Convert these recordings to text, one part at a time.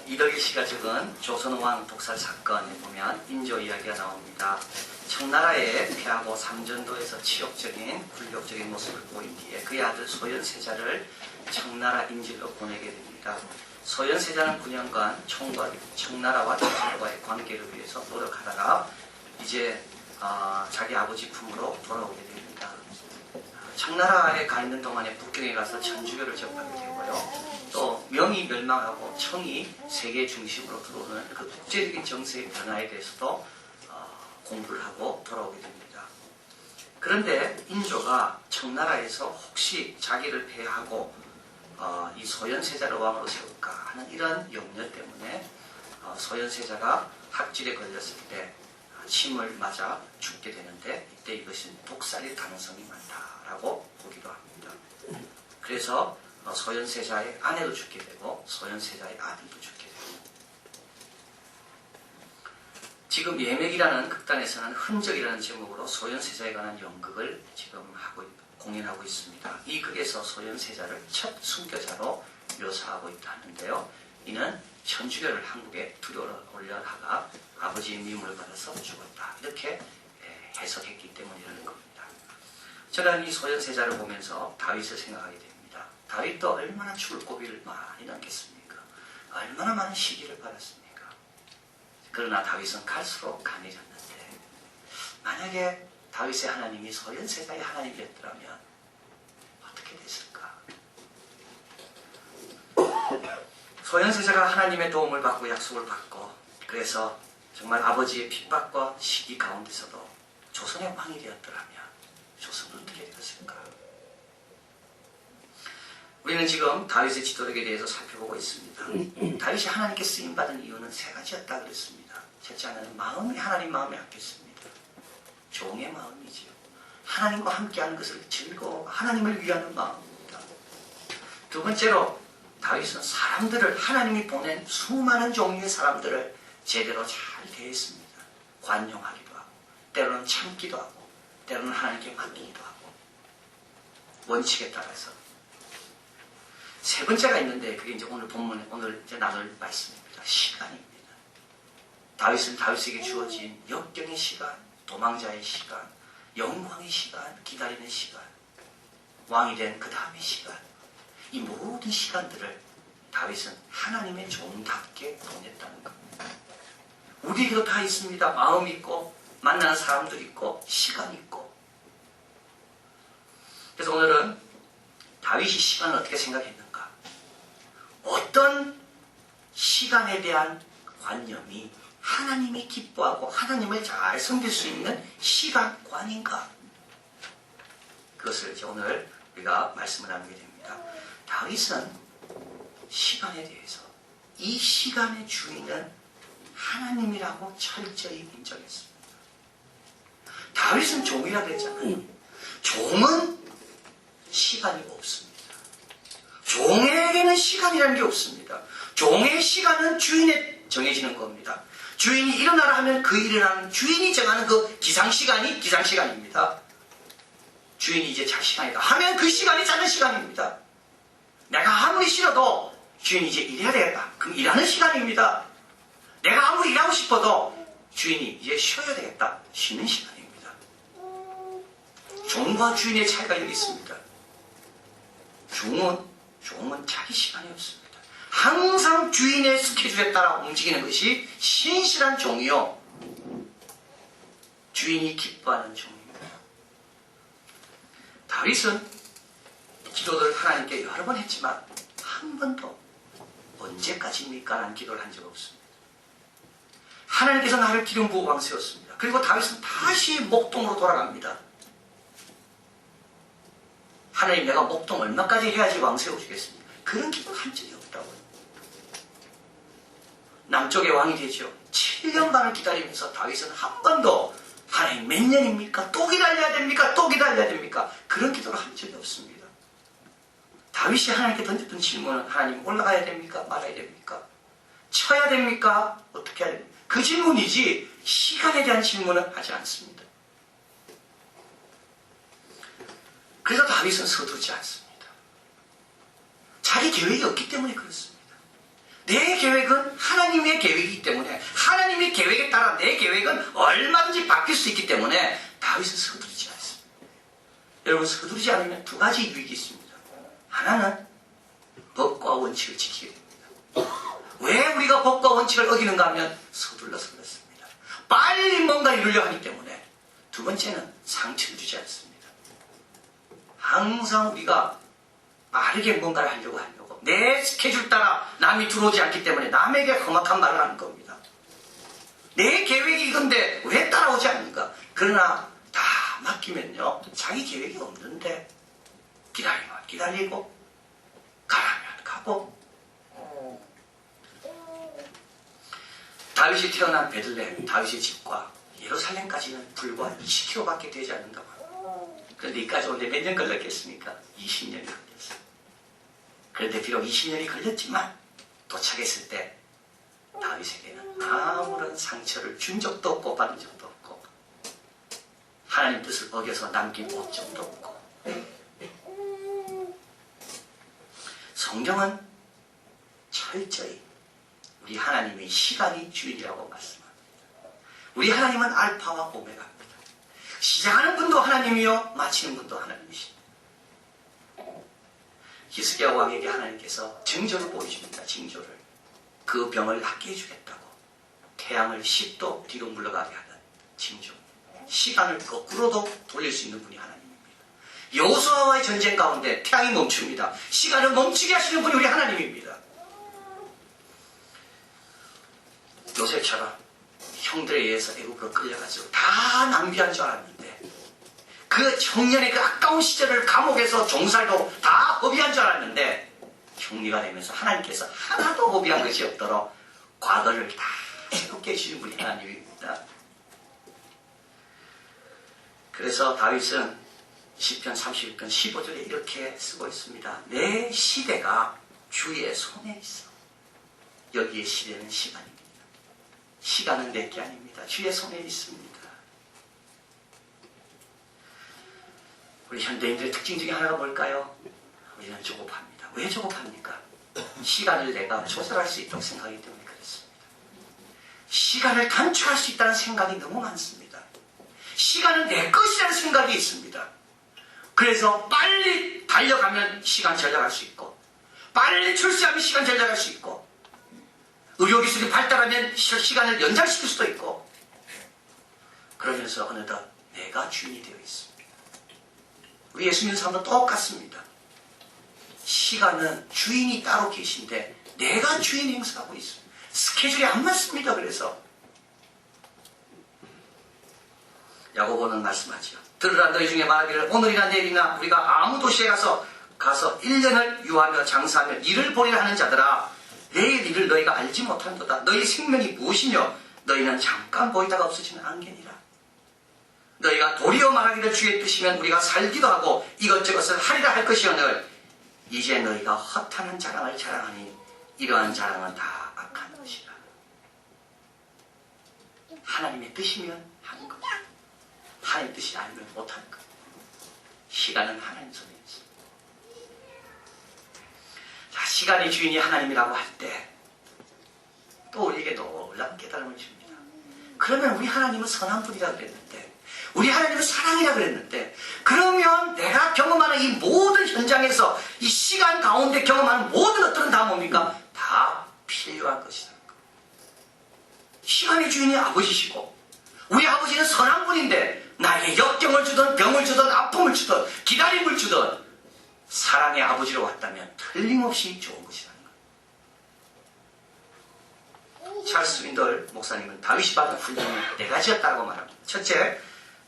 이덕일 씨가 적은 조선왕 독살 사건에 보면 인조 이야기가 나옵니다. 청나라에 패하고 삼전도에서 치욕적인 굴욕적인 모습을 보인 뒤에 그의 아들 소현세자를 청나라 인질로 보내게 됩니다. 소현세자는 9년간 청나라와 조선과의 관계를 위해서 노력하다가 이제 자기 아버지 품으로 돌아오게 됩니다. 청나라에 가 있는 동안에 북경에 가서 천주교를 접하게 되고요. 또 명이 멸망하고 청이 세계 중심으로 들어오는 그 국제적인 정세의 변화에 대해서도 공부를 하고 돌아오게 됩니다. 그런데 인조가 청나라에서 혹시 자기를 폐하고 이 소현세자를 왕으로 세울까 하는 이런 염려 때문에 소현세자가 학질에 걸렸을 때 침을 맞아 죽게 되는데 이때 이것은 독살일 가능성이 많다라고 보기도 합니다. 그래서 소현세자의 아내도 죽게 되고 소현세자의 아들도 죽게 됩니다. 지금 예맥이라는 극단에서는 흔적이라는 제목으로 소현세자에 관한 연극을 지금 공연하고 있습니다. 이 극에서 소현세자를 첫 순교자로 묘사하고 있다 하는데요. 이는 천주교를 한국에 들여올려 하가 아버지의 미움을 받아서 죽었다. 이렇게 해석했기 때문이라는 겁니다. 저는 이 소현세자를 보면서 다윗을 생각하게 됩니다. 다윗도 얼마나 죽을 고비를 많이 남겼습니까? 얼마나 많은 시기를 받았습니까? 그러나 다윗은 갈수록 강해졌는데 만약에 다윗의 하나님이 소현세자의 하나님이었더라면 어떻게 됐을까? 소현세자가 하나님의 도움을 받고 약속을 받고 그래서 정말 아버지의 핍박과 시기 가운데서도 조선의 왕이 되었더라면 조선은 어떻게 되었을까? 우리는 지금 다윗의 지도력에 대해서 살펴보고 있습니다. 다윗이 하나님께 쓰임받은 이유는 세 가지였다 그랬습니다. 첫째 하나는 마음이 하나님 마음에 합했습니다. 종의 마음이지요. 하나님과 함께하는 것을 즐거워 하나님을 위하는 마음입니다. 두 번째로 다윗은 사람들을 하나님이 보낸 수많은 종류의 사람들을 제대로 잘 대했습니다. 관용하기도 하고 때로는 참기도 하고 때로는 하나님께 맡기기도 하고 원칙에 따라서 세 번째가 있는데 그게 이제 오늘 본문에 오늘 이제 나눌 말씀입니다. 시간입니다. 다윗은 다윗에게 주어진 역경의 시간, 도망자의 시간, 영광의 시간, 기다리는 시간, 왕이 된 그 다음의 시간, 이 모든 시간들을 다윗은 하나님의 종답게 보냈다는 겁니다. 우리에게도 다 있습니다. 마음 있고 만나는 사람들 있고 시간 있고. 그래서 오늘은 다윗이 시간을 어떻게 생각했는가? 어떤 시간에 대한 관념이 하나님이 기뻐하고 하나님을 잘 섬길 수 있는 시간관인가? 그것을 이제 오늘 우리가 말씀을 나누게 됩니다. 다윗은 시간에 대해서 이 시간의 주인은 하나님이라고 철저히 인정했습니다. 다윗은 종이라 그랬잖아요. 종은 시간이 없습니다. 종에게는 시간이라는 게 없습니다. 종의 시간은 주인에 정해지는 겁니다. 주인이 일어나라 하면 그 일어나는 주인이 정하는 그 기상시간이 기상시간입니다. 주인이 이제 잘 시간이다 하면 그 시간이 자는 시간입니다. 내가 아무리 싫어도 주인이 이제 일해야 되겠다. 그럼 일하는 시간입니다. 내가 아무리 일하고 싶어도 주인이 이제 쉬어야 되겠다. 쉬는 시간입니다. 종과 주인의 차이가 여기 있습니다. 종은 자기 시간이 없습니다. 항상 주인의 스케줄에 따라 움직이는 것이 신실한 종이요. 주인이 기뻐하는 종입니다. 다윗은 기도를 하나님께 여러 번 했지만 한 번도 언제까지입니까? 라는 기도를 한 적 없습니다. 하나님께서 나를 기름 부어 왕 세웠습니다. 그리고 다윗은 다시 목동으로 돌아갑니다. 하나님 내가 목동 얼마까지 해야지 왕 세워주겠습니까? 그런 기도를 한 적이 없다고요. 남쪽의 왕이 되죠. 7년 반을 기다리면서 다윗은 한 번도 하나님 몇 년입니까? 또 기다려야 됩니까? 또 기다려야 됩니까? 그런 기도를 한 적이 없습니다. 다윗이 하나님께 던졌던 질문은 하나님 올라가야 됩니까? 말아야 됩니까? 쳐야 됩니까? 어떻게 해야 됩니까? 그 질문이지 시간에 대한 질문은 하지 않습니다. 그래서 다윗은 서두르지 않습니다. 자기 계획이 없기 때문에 그렇습니다. 내 계획은 하나님의 계획이기 때문에 하나님의 계획에 따라 내 계획은 얼마든지 바뀔 수 있기 때문에 다윗은 서두르지 않습니다. 여러분, 서두르지 않으면 두 가지 유익이 있습니다. 하나는 법과 원칙을 지키게 됩니다. 왜 우리가 법과 원칙을 어기는가 하면 서둘러서 그렇습니다. 빨리 뭔가 이루려 하기 때문에. 두 번째는 상처를 주지 않습니다. 항상 우리가 빠르게 뭔가를 하려고 내 스케줄 따라 남이 들어오지 않기 때문에 남에게 험악한 말을 하는 겁니다. 내 계획이 이건데 왜 따라오지 않는가? 그러나 다 맡기면요, 자기 계획이 없는데 기다리면 기다리고 가라면 가고. 다윗이 태어난 베들레헴, 다윗의 집과 예루살렘까지는 불과 20km밖에 되지 않는다고. 그런데 이까지 오는데 몇 년 걸렸겠습니까? 20년이 걸렸어요. 그런데 비록 20년이 걸렸지만 도착했을 때 다윗에게는 아무런 상처를 준 적도 없고 받은 적도 없고 하나님 뜻을 어겨서 남긴 오점도 없고. 성경은 철저히 우리 하나님의 시간이 주인이라고 말씀합니다. 우리 하나님은 알파와 오메가입니다. 시작하는 분도 하나님이요 마치는 분도 하나님이십니다. 히스기야 왕에게 하나님께서 징조를 보여줍니다. 징조를. 그 병을 낫게 해주겠다고. 태양을 10도 뒤로 물러가게 하는 징조. 시간을 거꾸로도 돌릴 수 있는 분이 하나님입니다. 여호수아와의 전쟁 가운데 태양이 멈춥니다. 시간을 멈추게 하시는 분이 우리 하나님입니다. 요셉처럼 형들에 의해서 애국으로 끌려가지고 다 낭비한 줄 알았는데 그 청년의 그 아까운 시절을 감옥에서 종살도 다 허비한 줄 알았는데 형리가 되면서 하나님께서 하나도 허비한 것이 없도록 과거를 다 새롭게 해주신 분이 하나님입니다. 그래서 다윗은 시편 31편 15절에 이렇게 쓰고 있습니다. 내 시대가 주의 손에 있어. 여기에 시대는 시간입니다. 시간은 내 게 아닙니다. 주의 손에 있습니다. 우리 현대인들의 특징 중에 하나가 뭘까요? 우리는 조급합니다. 왜 조급합니까? 시간을 내가 조절할 수 있다고 생각하기 때문에 그렇습니다. 시간을 단축할 수 있다는 생각이 너무 많습니다. 시간은 내 것이라는 생각이 있습니다. 그래서 빨리 달려가면 시간 절약할 수 있고 빨리 출세하면 시간 절약할 수 있고 의료기술이 발달하면 시간을 연장시킬 수도 있고 그러면서 어느덧 내가 주인이 되어 있습니다. 우리 예수 믿는 사람도 똑같습니다. 시간은 주인이 따로 계신데 내가 주인 행사하고 있습니다. 스케줄이 안 맞습니다. 그래서 야고보는 말씀하죠. 들으라 너희 중에 말하기를 오늘이나 내일이나 우리가 아무 도시에 가서 1년을 유하며 장사하며 일을 벌이라 하는 자들아 내일 일을 너희가 알지 못한도다. 너희 생명이 무엇이며 너희는 잠깐 보이다가 없어지는 안개니라. 너희가 도리어 말하기를 주의 뜻이면 우리가 살기도 하고 이것저것을 하리라 할 것이오늘 이제 너희가 허탄한 자랑을 자랑하니 이러한 자랑은 다 악한 것이라. 하나님의 뜻이면 하는 것, 하나님의 뜻이 아니면 못하는 것. 시간은 하나님 손에 있습니다. 자, 시간의 주인이 하나님이라고 할 때 또 우리에게 놀라운 깨달음을 줍니다. 그러면 우리 하나님은 선한 분이라 그랬는데 우리 하나님은 사랑이라 그랬는데 그러면 내가 경험하는 이 모든 현장에서 이 시간 가운데 경험하는 모든 것들은 다 뭡니까? 다 필요한 것이라는 것. 시간의 주인이 아버지시고 우리 아버지는 선한 분인데 나에게 역경을 주든 병을 주든 아픔을 주든 기다림을 주든 사랑의 아버지로 왔다면 틀림없이 좋은 것이라는 것. 찰스 윈덜 목사님은 다윗이 받은 훈련이 4가지였다고 말합니다. 첫째,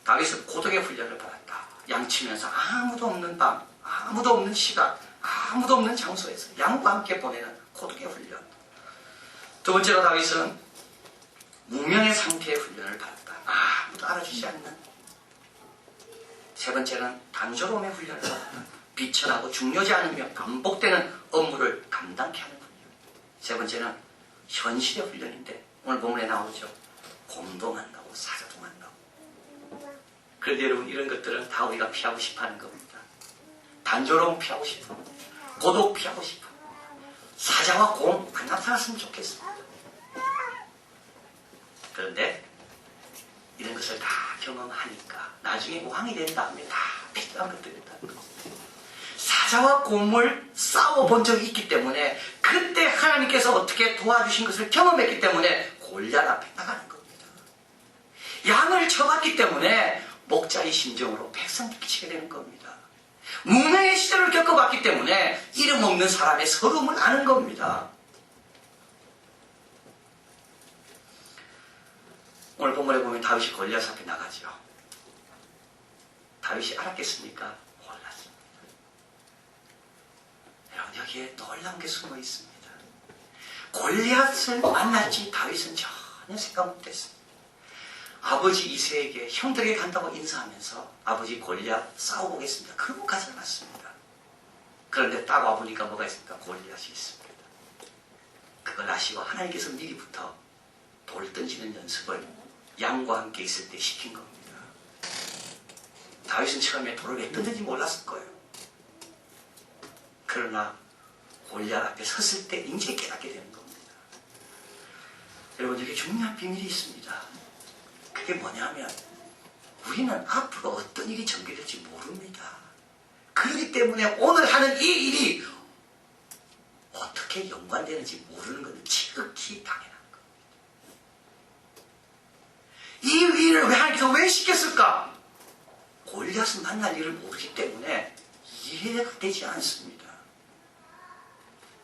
다윗은 고독의 훈련을 받았다. 양치면서 아무도 없는 밤, 아무도 없는 시간, 아무도 없는 장소에서 양과 함께 보내는 고독의 훈련. 두 번째로 다윗은 무명의 상태의 훈련을 받았다. 아무도 알아주지 않는. 세 번째는 단조로움의 훈련을 받았다. 비천하고 중요하지 않으며 반복되는 업무를 감당케 하는 훈련. 세 번째는 현실의 훈련인데 오늘 본문에 나오죠. 곰도 만나고 사자도 만나고. 그런데 여러분 이런 것들은 다 우리가 피하고 싶어하는 겁니다. 단조로움 피하고 싶어. 고독 피하고 싶어. 사자와 곰 안 나타났으면 좋겠습니다. 그런데 이런 것을 다 경험하니까 나중에 왕이 된 다음에 다 필요한 것들이 있다는 거. 사자와 곰을 싸워본 적이 있기 때문에 그때 하나님께서 어떻게 도와주신 것을 경험했기 때문에 골리앗 앞에 나가는 겁니다. 양을 쳐봤기 때문에 목자의 심정으로 백성들이 치게 되는 겁니다. 무명의 시절을 겪어봤기 때문에 이름 없는 사람의 서러움을 아는 겁니다. 오늘 본문에 보면 다윗이 골리앗 앞에 나가죠. 다윗이 알았겠습니까? 몰랐습니다. 여러분, 여기에 놀라운 게 숨어 있습니다. 골리앗을 만날지 다윗은 전혀 생각 못했습니다. 아버지 이새에게 형들에게 간다고 인사하면서 아버지 골리앗 싸워보겠습니다. 그러고 가지 않았습니다. 그런데 딱 와보니까 뭐가 있습니까? 골리앗이 있습니다. 그걸 아시고 하나님께서 미리부터 돌 던지는 연습을 양과 함께 있을 때 시킨 겁니다. 다윗은 처음에 돌을 왜 던진지 몰랐을 거예요. 그러나 골리앗 앞에 섰을 때 이제 깨닫게 되는 겁니다. 여러분, 여기 중요한 비밀이 있습니다. 그게 뭐냐면 우리는 앞으로 어떤 일이 전개될지 모릅니다. 그렇기 때문에 오늘 하는 이 일이 어떻게 연관되는지 모르는 것은 지극히 당연한 겁니다. 이 일을 하나님께서 왜 시켰을까? 골리앗을 만날 일을 모르기 때문에 이해가 되지 않습니다.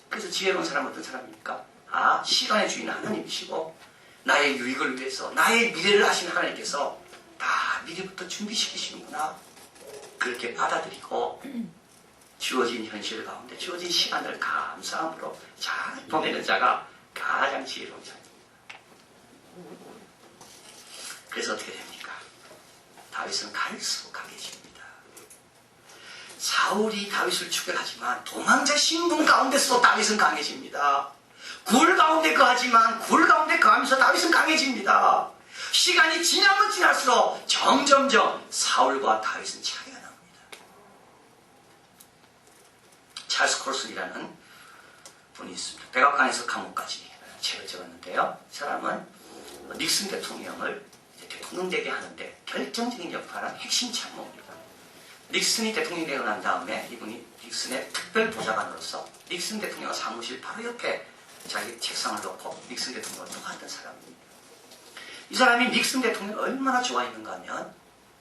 그래서 지혜로운 사람은 어떤 사람입니까? 아, 시간의 주인은 하나님이시고 나의 유익을 위해서 나의 미래를 아시는 하나님께서 다 미리부터 준비시키시는구나. 그렇게 받아들이고 주어진 현실 가운데 주어진 시간을 감사함으로 잘 보내는 자가 가장 지혜로운 자입니다. 그래서 어떻게 됩니까? 다윗은 갈수록 강해집니다. 사울이 다윗을 추격하지만 도망자 신분 가운데서도 다윗은 강해집니다. 굴 가운데 거하지만 굴 가운데 거하면서 다윗은 강해집니다. 시간이 지나면 지날수록 점점점 사울과 다윗은 차이가 납니다. 찰스 콜슨이라는 분이 있습니다. 백악관에서 감옥까지 책을 적었는데요. 이 사람은 닉슨 대통령을 대통령 되게 하는데 결정적인 역할을 한 핵심 참모입니다. 닉슨이 대통령이 되고 난 다음에 이분이 닉슨의 특별 보좌관으로서 닉슨 대통령 사무실 바로 옆에 자기 책상을 놓고 닉슨 대통령을 도왔던 사람입니다. 이 사람이 닉슨 대통령을 얼마나 좋아했는가 하면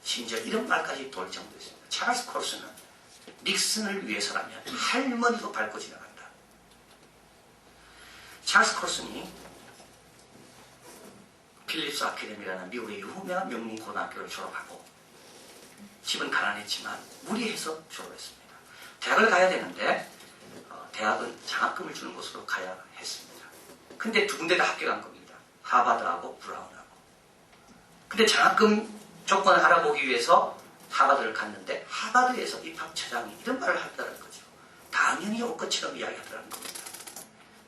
심지어 이런 말까지 돌 정도였습니다. 찰스 콜슨은 닉슨을 위해서라면 할머니도 밟고 지나간다. 찰스 콜슨이 필립스 아카데미라는 미국의 유명한 명문고등학교를 졸업하고 집은 가난했지만 무리해서 졸업했습니다. 대학을 가야 되는데 대학은 장학금을 주는 곳으로 가야 했습니다. 근데 두 군데 다 합격한 겁니다. 하버드하고 브라운하고. 근데 장학금 조건을 알아보기 위해서 하버드를 갔는데 하버드에서 입학처장이 이런 말을 하더라는 거죠. 당연히 올 것처럼 이야기하더라는 겁니다.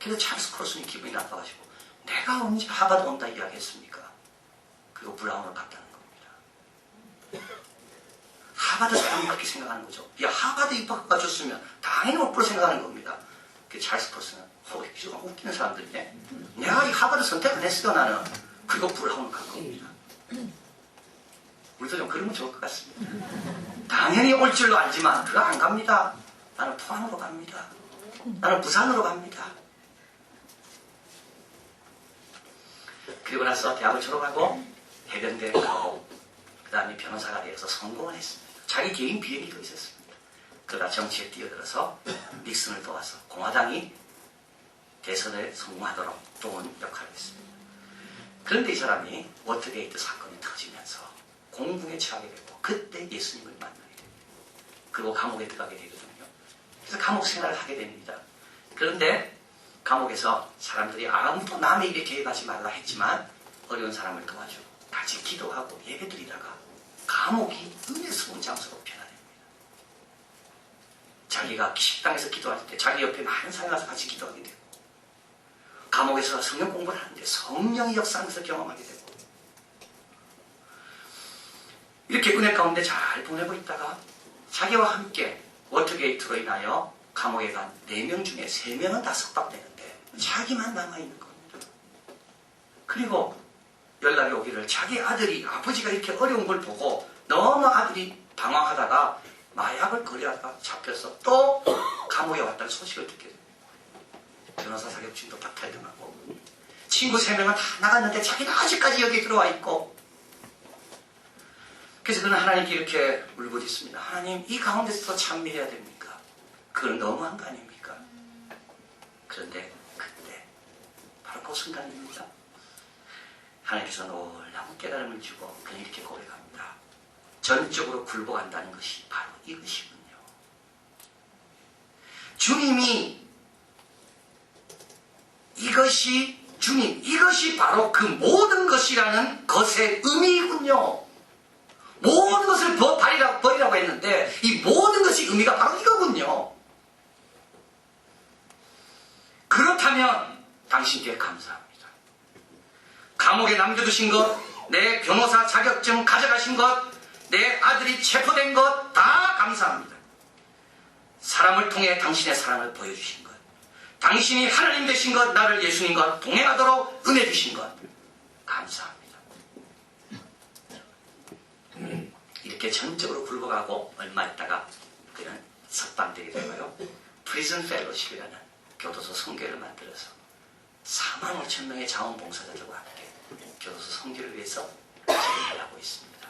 그래서 찰스 콜슨이 기분이 나빠가지고 내가 언제 하버드 온다 이야기했습니까? 그리고 브라운을 갔다는 겁니다. 하버드 사람이 그렇게 생각하는 거죠. 야, 하버드 입학가 줬으면 당연히 올 거로 생각하는 겁니다. 그 찰스 콜슨은 좀 웃기는 사람들이네. 내가 이 하버드 선택 안 했어 나는. 그리고 브라운을 간 겁니다. 우리도 좀 그러면 좋을 것 같습니다. 당연히 올 줄로 알지만 그거 안 갑니다. 나는 포항으로 갑니다. 나는 부산으로 갑니다. 그리고 나서 대학을 졸업하고 해병대에 가고 그 다음에 변호사가 되어서 성공을 했습니다. 자기 개인 비행기도 있었습니다. 그러다 정치에 뛰어들어서 닉슨을 도와서 공화당이 대선에 성공하도록 도운 역할을 했습니다. 그런데 이 사람이 워터게이트 사건이 터지면서 공분에 처하게 되고 그때 예수님을 만나게 됩니다. 그리고 감옥에 들어가게 되거든요. 그래서 감옥 생활을 하게 됩니다. 그런데 감옥에서 사람들이 아무도 남의 일에 개입하지 말라 했지만 어려운 사람을 도와주고 같이 기도하고 예배드리다가 감옥이 은혜스러운 장소로 변화됩니다. 자기가 식당에서 기도할 때 자기 옆에 많은 사람이 와서 같이 기도하게 되고 감옥에서 성령 공부를 하는데 성령의 역사하면서 경험하게 되고 이렇게 은혜 가운데 잘 보내고 있다가 자기와 함께 워터게이트로 인하여 감옥에 간 4명 중에 3명은 다 석방되는데 자기만 남아있는 겁니다. 그리고 연락이 오기를 자기 아들이 아버지가 이렇게 어려운 걸 보고 너무 아들이 방황하다가 마약을 거래하다가 잡혀서 또 감옥에 왔다는 소식을 듣게 됩니다. 변호사 자격증도 박탈당하고 친구 3명은 다 나갔는데 자기는 아직까지 여기 들어와 있고, 그래서 그는 하나님께 이렇게 울부짖습니다. 하나님, 이 가운데서 찬미해야 됩니까? 그건 너무한 거 아닙니까? 그런데 그때 바로 그 순간입니다. 하나님께서 놀라운 깨달음을 주고 그는 이렇게 고백합니다. 전적으로 굴복한다는 것이 바로 이것이군요. 주님이 이것이 바로 그 모든 것이라는 것의 의미이군요. 모든 것을 버리라고 했는데 이 모든 것의 의미가 바로 이거군요. 그렇다면 당신께 감사합니다. 감옥에 남겨두신 것, 내 변호사 자격증 가져가신 것, 내 아들이 체포된 것 다 감사합니다. 사람을 통해 당신의 사랑을 보여주신 것, 당신이 하나님 되신 것, 나를 예수님과 동행하도록 은혜 주신 것 감사합니다. 이렇게 전적으로 굴복하고 얼마 있다가 그는 석방되게 되고요. 프리즌 펠로십이라는 교도소 선교를 만들어서 45,000명의 자원봉사자들과 함께 교도소 선교를 위해서 진행을 하고 있습니다.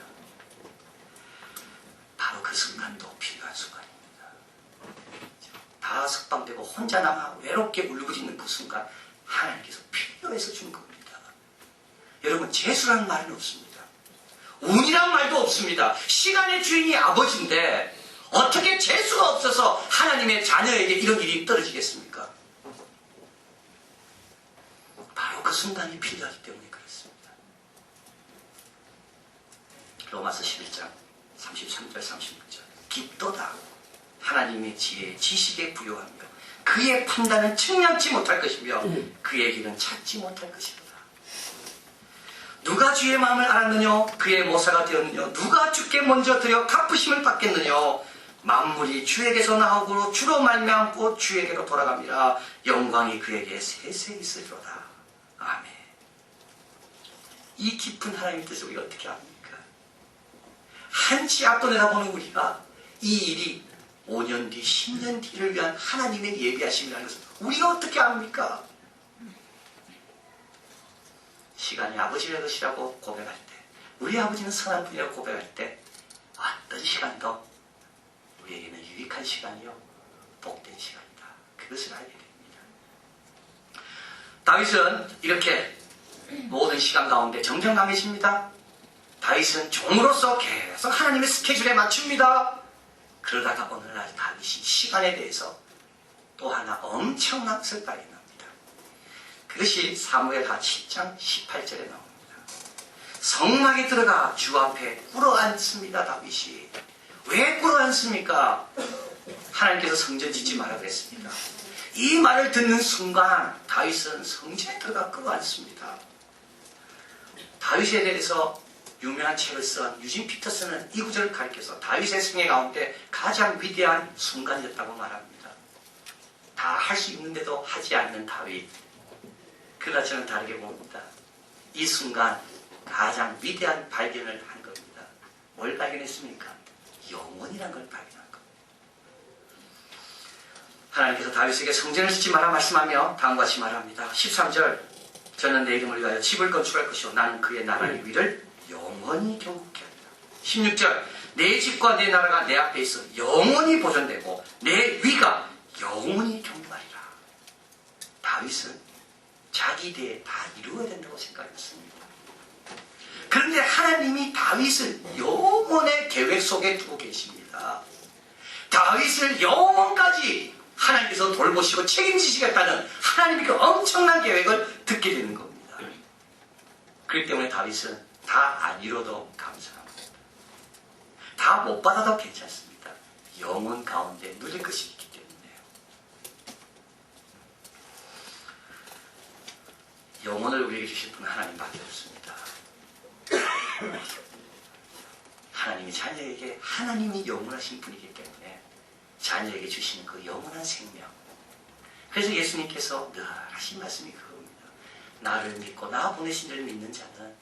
바로 그 순간도 필요한 순간입니다. 다 석방되고 혼자 남아 외롭게 울부짖는 그 순간 하나님께서 필요해서 준 겁니다. 여러분, 재수라는 말은 없습니다. 운이란 말도 없습니다. 시간의 주인이 아버지인데 어떻게 재수가 없어서 하나님의 자녀에게 이런 일이 떨어지겠습니까? 바로 그 순간이 필요하기 때문에 그렇습니다. 로마서 11장 33절 36절 깊도다 하나님의 지혜에 지식에 부요하며 그의 판단은 측량치 못할 것이며 그의 길은 찾지 못할 것이로다. 누가 주의 마음을 알았느냐? 그의 모사가 되었느냐? 누가 주께 먼저 드려 갚으심을 받겠느냐? 만물이 주에게서 나오고 주로 말미암고 주에게로 돌아갑니다. 영광이 그에게 세세 있으리로다. 아멘. 이 깊은 하나님의 뜻을 우리가 어떻게 압니까? 한치 앞도 내다보는 우리가 이 일이 5년 뒤, 10년 뒤를 위한 하나님의 예비하심이라는 것을 우리가 어떻게 압니까? 시간이 아버지의 것이라고 고백할 때, 우리 아버지는 선한 분이라고 고백할 때 어떤 시간도 우리에게는 유익한 시간이요 복된 시간이다. 그것을 알게 됩니다. 다윗은 이렇게 모든 시간 가운데 정정강해집니다. 다윗은 종으로서 계속 하나님의 스케줄에 맞춥니다. 그러다가 오늘날 다윗이 시간에 대해서 또 하나 엄청난 것을 발견합니다. 그것이 사무엘하 7장 18절에 나옵니다. 성막에 들어가 주 앞에 꿇어앉습니다. 다윗이. 왜 꿇어앉습니까? 하나님께서 성전 짓지 말라 그랬습니다. 이 말을 듣는 순간 다윗은 성전에 들어가 꿇어앉습니다. 다윗에 대해서 유명한 책을 쓴 유진 피터슨은 이 구절을 가리켜서 다윗의 생애 가운데 가장 위대한 순간이었다고 말합니다. 다 할 수 있는데도 하지 않는 다윗. 그러나 저는 다르게 봅니다. 이 순간 가장 위대한 발견을 한 겁니다. 뭘 발견했습니까? 영원이라는 걸 발견한 겁니다. 하나님께서 다윗에게 성전을 짓지 마라 말씀하며 다음과 같이 말합니다. 13절 저는 내 이름을 위하여 집을 건축할 것이요 나는 그의 나라의 위를 영원히 경국케 하리라. 16절 내 집과 내 나라가 내 앞에 있어 영원히 보존되고 내 위가 영원히 경국하리라. 다윗은 자기 대에 다 이루어야 된다고 생각했습니다. 그런데 하나님이 다윗을 영원의 계획 속에 두고 계십니다. 다윗을 영원까지 하나님께서 돌보시고 책임지시겠다는 하나님의 그 엄청난 계획을 듣게 되는 겁니다. 그렇기 때문에 다윗은 다 안 이뤄도 감사합니다. 다 못 받아도 괜찮습니다. 영원 가운데 누릴 것이 있기 때문에요. 영혼을 우리에게 주실 분은 하나님밖에 없습니다. 하나님이 자녀에게 하나님이 영원하신 분이기 때문에 자녀에게 주시는 그 영원한 생명. 그래서 예수님께서 늘 하신 말씀이 그겁니다. 나를 믿고 나 보내신 이를 믿는 자는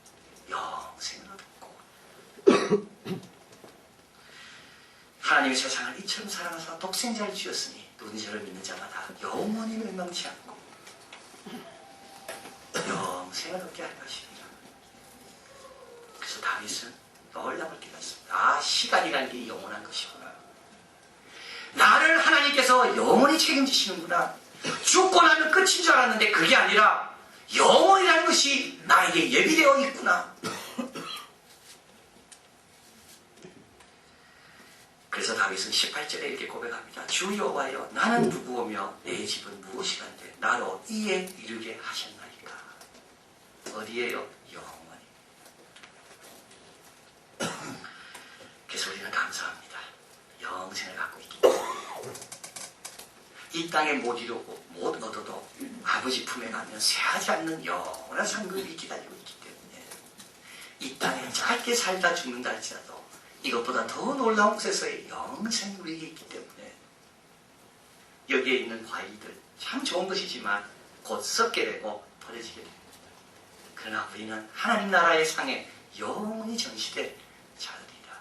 영생을 얻었고 하나님이 세상을 이처럼 사랑하사 독생자를 주었으니 누구든지 저를 믿는 자마다 영원히 멸망치 않고 영생을 얻게 할 것입니다. 그래서 다윗은 놀라울 게 같습니다. 아, 시간이라는 게 영원한 것이구나. 나를 하나님께서 영원히 책임지시는구나. 죽고 나면 끝인 줄 알았는데 그게 아니라 영원이라는 것이 나에게 예비되어 있구나. 그래서 다윗은 18절에 이렇게 고백합니다. 주 여호와여, 나는 누구오며 내 집은 무엇이간데 나로 이에 이르게 하셨나이까. 어디에요? 영원히. 그래서 우리는 감사합니다. 영생을 갖고 있기 때문에. 이 땅에 못 이루고 못 얻어도 아버지 품에 가면 쇠하지 않는 영원한 상급이 기다리고 있기 때문에 이 땅에 짧게 살다 죽는다 할지라도 이것보다 더 놀라운 곳에서의 영생이 우리에게 있기 때문에 여기에 있는 과일들 참 좋은 것이지만 곧 썩게 되고 버려지게 됩니다. 그러나 우리는 하나님 나라의 상에 영원히 전시될 자들이다.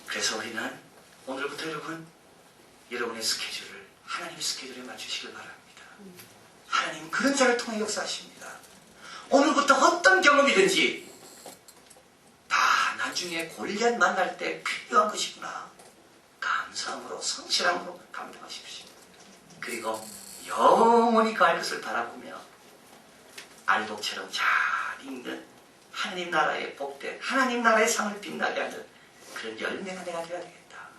그래서 우리는 오늘부터 여러분의 스케줄을 하나님의 스케줄에 맞추시길 바랍니다. 하나님 그런 자를 통해 역사하십니다. 오늘부터 어떤 경험이든지 다 나중에 골리앗 만날 때 필요한 것이구나. 감사함으로 성실함으로 감당하십시오. 그리고 영원히 가할 것을 바라보며 알곡처럼 잘 익는 하나님 나라의 복된 하나님 나라의 상을 빛나게 하는 그런 열매가 내가 되어야 되겠다.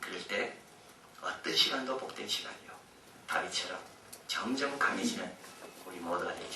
그럴 때 어떤 시간도 복된 시간이요. 다윗처럼 점점 강해지는 우리 모두가 되겠습니다.